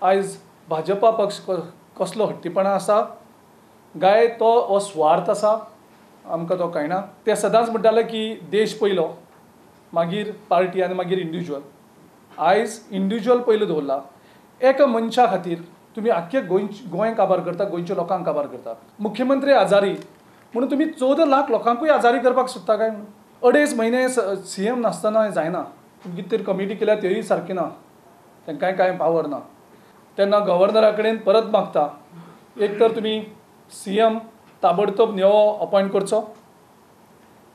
आयज भाजपा पक्ष कसलो हट्टीपणा आसा काय तो हो स्वार्थ आसा आमकां तो कळना। ते सदांच म्हणटाले की देश पयलो मागीर पार्टी आनी मागीर इंडिविज्युअल। आयज इंडिविज्युअल पयलो दवरला। एका मनशा खातीर तुम्ही आख्खे गोंय काबार करता, गोंयच्या लोकांक काबार करता। मुख्यमंत्री आजारी म्हणून तुम्ही 14 लाख लोकांकूय आजारी करपाक सोदता काय म्हणून? 2.5 म्हयने CM नासतना हें जायना। तुमी कितें तरी कमिटी केल्या त्योय सारकी ना, तांकांय कांय पावर ना। तेन्ना गव्हर्नरा कडेन परत मागता, एक तर तुमी CM ताबडतोब नवो अपॉयंट करचो,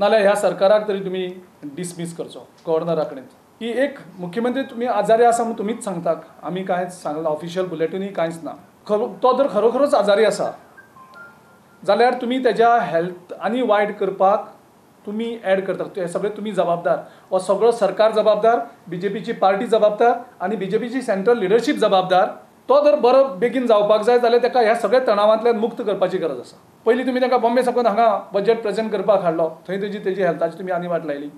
नाल्यार ह्या सरकाराक तरी तुमी डिसमीस करचो गव्हर्नरा कडेन। ही एक मुख्यमंत्री तुम्ही आजारी आसा म्हणून तुमीच सांगता, आमी कांयच सांगला, ऑफिशियल बुलेटिनूय कांयच ना। तो जर खरोखरोच आजारी आसा जाल्यार तुमी तेज्या हेल्थ आनी वायट करपाक तुमी ॲड करतात, हे सगळे तुमी जबाबदार। हो सगळो सरकार जबाबदार, BJPची पार्टी जबाबदार आनी BJPची सेंट्रल लिडरशीप जबाबदार। तो जर बरो बेगीन जावपाक जाय जाल्यार ताका ह्या सगळ्या तणावांतल्यान मुक्त करपाची गरज आसा। पयलीं तुमी ताका बॉम्बे साकून हांगा बजेट प्रेजेंट करपाक हाडलो, थंय तेजी हेल्थाची तुमी आनी वाट लायली।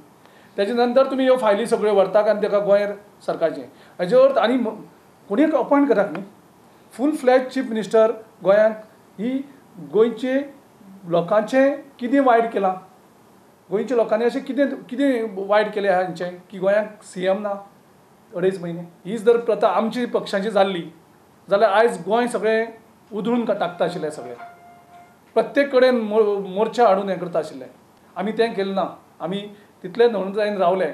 तेजे नंतर तुमी ह्यो फायली सगळ्यो व्हरतात आनी ताका गोंय सरकारचें हेजे अर्थ आनी कोणी अपॉयंट करात न्ही। फूल फ्लॅज चीफ मिनिस्टर गोंयांक ही गोंयचे लोकांचें कितें वायट केलां, गोंयच्या लोकांनी अशें कितें वायट केलें हांचें की गोंयांक CM ना 2.5 म्हयने। हीच जर प्रथा आमची पक्षाची जाल्ली जाल्यार आयज गोंय सगळें उधळून टाकता आशिल्लें, सगळें प्रत्येक कडेन मोर्चा हाडून हें करता आशिल्लें। आमी तें केलें ना, आमी तितले नोंदजायन रावले।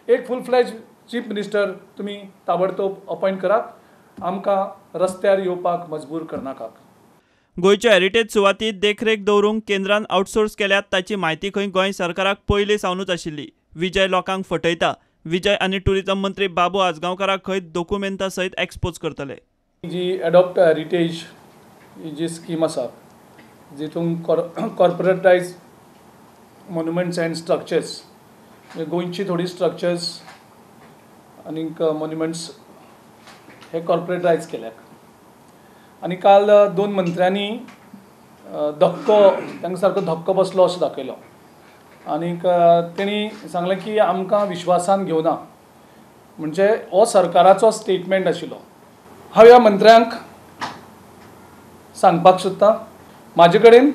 एक फूल फ्लॅज चीफ मिनिस्टर तुमी ताबडतोब अपॉयंट करात, आमकां रस्त्यार येवपाक मजबूर करनाकात। गोंयच्या हेरिटेज सुवातींत देखरेख दवरूंक केंद्रान आउटसोर्स केल्यात ताची म्हायती खंय गोंय सरकाराक पयलीं सावनूच आशिल्ली। विजय लोकांक फटयता। विजय आनी ट्युरिझम मंत्री बाबू आजगांवकाराक खंय डॉक्युमेंटा सयत एक्सपोज करतले। जी एडॉप्ट हेरिटेज ही जी स्कीम आसा, जितून कॉर्पोरेटायज मॉन्युमेंट्स एंड स्ट्रक्चर्स, गोंयची थोडी स्ट्रक्चर्स आनी मॉन्युमेंट्स हे कॉर्पोरेटायज केल्यात। आनी काल 2 मंत्र्यांनी तांकां सारको धक्को बसलो असो दाखयलो आनी तेणी सांगलें की आमकां विश्वासान घेवना, म्हणजे हो सरकाराचो स्टेटमेंट आशिल्लो। हांव ह्या मंत्र्यांक सांगपाक सोदतां, म्हाजे कडेन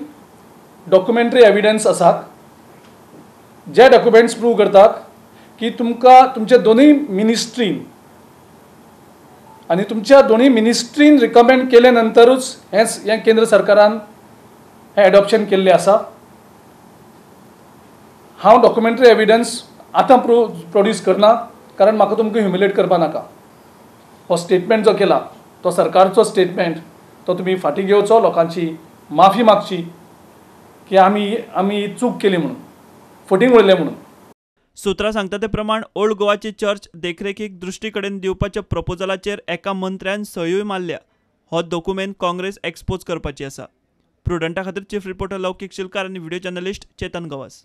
डॉक्युमेंटरी एविडन्स आसात, जे डॉक्युमेंट्स प्रूव करतात की तुमकां तुमच्या दोनूय मिनिस्ट्रीन आनी तुमच्या दोनूय मिनिस्ट्रीन रिकमेंड केले नंतरूच हें केंद्र सरकारान हें एडॉप्शन केल्लें आसा। हांव डॉक्युमेंटरी एविडन्स आतां प्रोड्यूस करना, कारण म्हाका तुमकां ह्युमिलेट करपा नाका। हो स्टेटमेंट जो केला तो सरकारचो स्टेटमेंट, तो तुमी फाटीं घेवचो, लोकांची माफी मागची की आमी चूक केली म्हणून, फटींग उडयलें म्हणून। सुत्रां सांगता ते प्रमाण ओल्ड गोवाची चर्च देखरेखीक दृश्टी कडेन दिवपाच्या प्रपोजलाचेर एका मंत्र्यान सयूय मारल्या। हो डॉक्युमेंट काँग्रेस एक्सपोज करपाची आसा। प्रुडंटा खातीर चीफ रिपोर्टर लौकीक शिलकार आनी व्हिडिओ जर्नलिस्ट चेतन गवास।